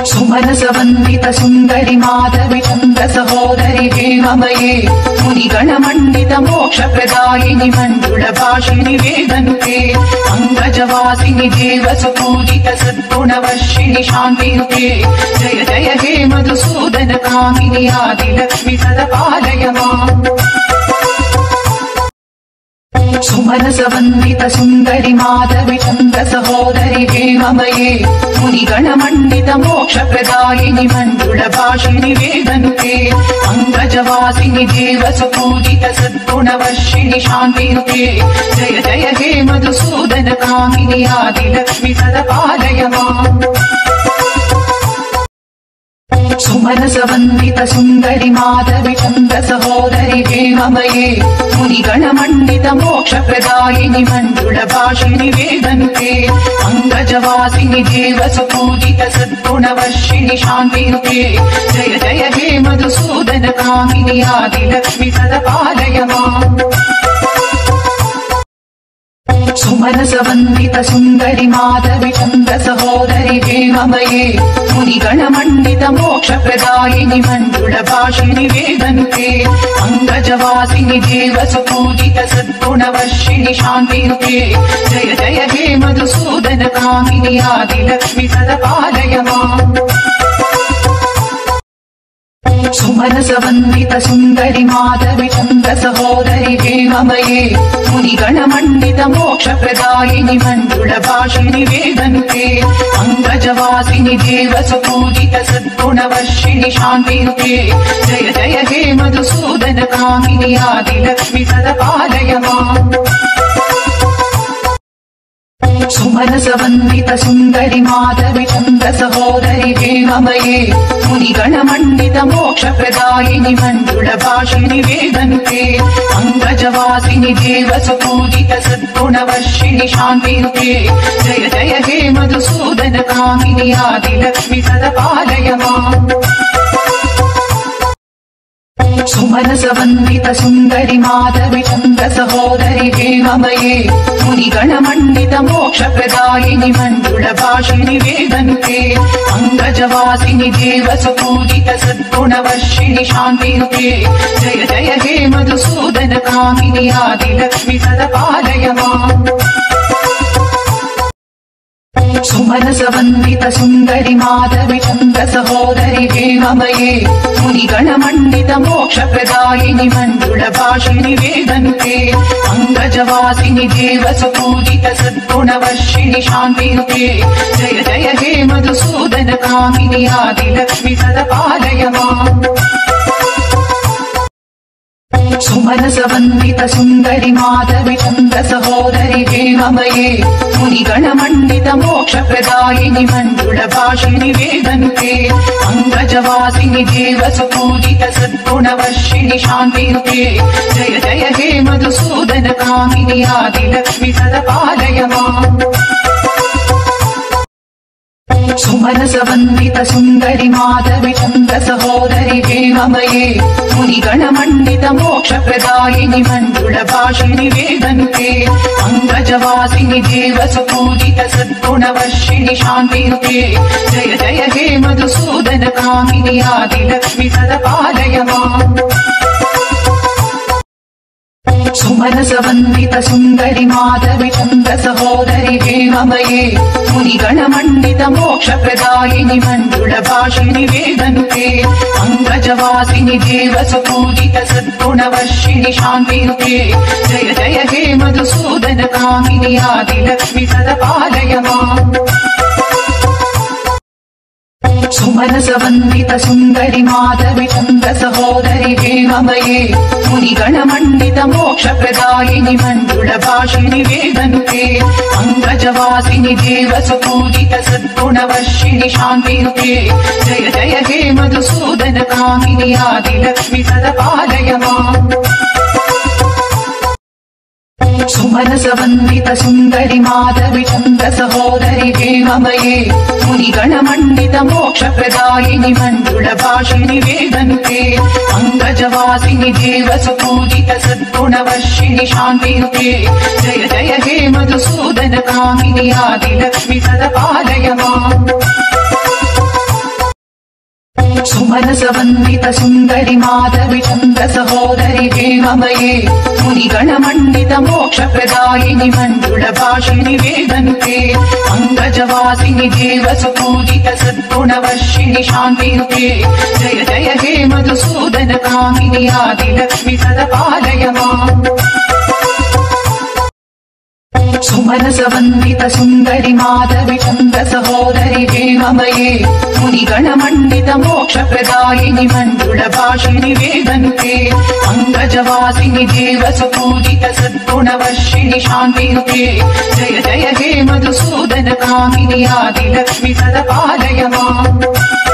सुमनसवन्दित सुन्दरि माधवि चन्द्र सहोदरि हेममये मुनिगणमण्डित मोक्षप्रदायिनि मण्डुलभाषिणि वेदनुते अङ्गजवासिनि देवसुपूजित सद्गुणवर्षिणि शान्तिनुते जय जय हे मधुसूदन कामिनि आदिलक्ष्मि सदपालय माम् सुमनसवन्दित सुन्दरि माधवि चन्द्र सहोदरि हेममये मुनिगणमण्डित मोक्षप्रदायिनि मण्डुलभाषिणि वेदनुते अङ्गजवासिनि देवसुपूजित सद्गुणवर्षिणि शान्तिनुते जय जय हे मधुसूदन कामिनि आदिलक्ष्मि सदपालय माम् सुमनसवन्दित सुन्दरि माधवि चन्द्र सहोदरि हेममये मुनिगणमण्डित मोक्षप्रदायिनि मण्डुलभाषिणि वेदनुते अङ्गजवासिनि देवसुपूजित सद्गुणवर्षिणि शान्तिनुते जय जय हे मधुसूदन कामिनि आदिलक्ष्मि सदपालय माम् सुमनसवन्दित सुन्दरि माधवि चन्द्र सहोदरि हेममये मुनिगणमण्डित मोक्षप्रदायिनि मण्डुलभाषिणि वेदनुते अङ्गजवासिनि देवसुपूजित सद्गुणवर्षिणि शान्तिनुते जय जय हे मधुसूदन कामिनि आदिलक्ष्मि सदपालय माम् सुमनसवन्दित सुन्दरि माधवि चन्द्र सहोदरि हेममये मुनिगणमण्डित मोक्षप्रदायिनि मण्डुलभाषिणि वेदनुते अङ्गजवासिनि देवसुपूजित सद्गुणवर्षिणि शान्तिनुते जय जय हे मधुसूदन कामिनि आदिलक्ष्मि सदपालय माम् सुमनसवन्दित सुन्दरि माधवि चन्द्र सहोदरि हेममये मुनिगणमण्डित मोक्षप्रदायिनि मण्डुलभाषिणि वेदनुते अङ्गजवासिनि देवसुपूजित सद्गुणवर्षिणि शान्तिनुते जय जय हे मधुसूदन कामिनि आदिलक्ष्मि सदपालय माम् सुमनसवन्दित सुन्दरि माधवि चन्द्र सहोदरि हेममये मुनिगणमण्डित मोक्षप्रदायिनि मण्डुलभाषिणि वेदनुते अङ्गजवासिनि देवसुपूजित सद्गुणवर्षिणि शान्तिनुते जय जय हे मधुसूदन कामिनि आदिलक्ष्मि सदपालय माम् सुमनसवन्दित सुन्दरि माधवि चन्द्र सहोदरि हेममये मुनिगणमण्डित मोक्षप्रदायिनि मण्डुलभाषिणि वेदनुते अङ्गजवासिनि देवसुपूजित सद्गुणवर्षिणि शान्तिनुते जय जय हे मधुसूदन कामिनि आदिलक्ष्मि सदपालय माम् सुमनसवन्दित सुन्दरि माधवि चन्द्र सहोदरि हेममये मुनिगणमण्डित मोक्षप्रदायिनि मण्डुलभाषिणि वेदनुते अङ्गजवासिनि देवसुपूजित सद्गुणवर्षिणि शान्तिनुते जय जय हे मधुसूदन कामिनि आदिलक्ष्मि सदपालय माम् सुमनसवन्दित सुन्दरि माधवि चन्द्र सहोदरि हेममये मुनिगणमण्डित मोक्षप्रदायिनि मण्डुलभाषिणि वेदनुते अङ्गजवासिनि देवसुपूजित सद्गुणवर्षिणि शान्तिनुते जय जय हे मधुसूदन कामिनि आदिलक्ष्मि सदपालय माम् सुमनसवन्दित सुन्दरि माधवि चन्द्र सहोदरि हेममये मुनिगणमण्डित मोक्षप्रदायिनि मण्डुलभाषिणि वेदनुते अङ्गजवासिनि देवसुपूजित सद्गुणवर्षिणि शान्तिनुते जय जय हे मधुसूदन कामिनि आदिलक्ष्मि सदपालय माम् सुमनसवन्दित सुन्दरि माधवि चन्द्र सहोदरि हेममये मुनिगणमण्डित मोक्षप्रदायिनि मण्डुलभाषिणि वेदनुते अङ्गजवासिनि देवसुपूजित सद्गुणवर्षिणि शान्तिनुते जय जय हे मधुसूदन कामिनि आदिलक्ष्मि सदपालय माम् सुमनसवन्दित सुन्दरि माधवि चन्द्र सहोदरि हेममये मुनिगणमण्डित मोक्षप्रदायिनि मण्डुलभाषिनि वेदनुते अङ्गजवासिनि देवसुपूजित सद्गुणवर्षिणि शान्तिनुते जय जय हे मधुसूदन कामिनि आदिलक्ष्मि सदपालय माम् सुमनस वन्दित सुन्दरि माधवि चन्द्र सहोदरि हेममये मुनिगण मण्डित मोक्ष प्रदायिनि मण्डुल भाषिणि वेदन्ते अङ्गजवासिनि देव सुपूजित सद्गुणवर्षिणि शान्तियुते जय जय हे मधुसूदन कामिनि आदिलक्ष्मि सदा पालय माम् सुमनस वन्दित सुन्दरि माधवि चन्द्र सहोदरि हेममये मुनिगण मण्डित मोक्ष प्रदायिनि मण्डुल भाषिणि वेदन्ते अङ्गजवासिनि देव सुपूजित सद्गुणवर्षिणि शान्तियुते जय जय हे मधुसूदन कामिनि आदिलक्ष्मि सदा पालय माम्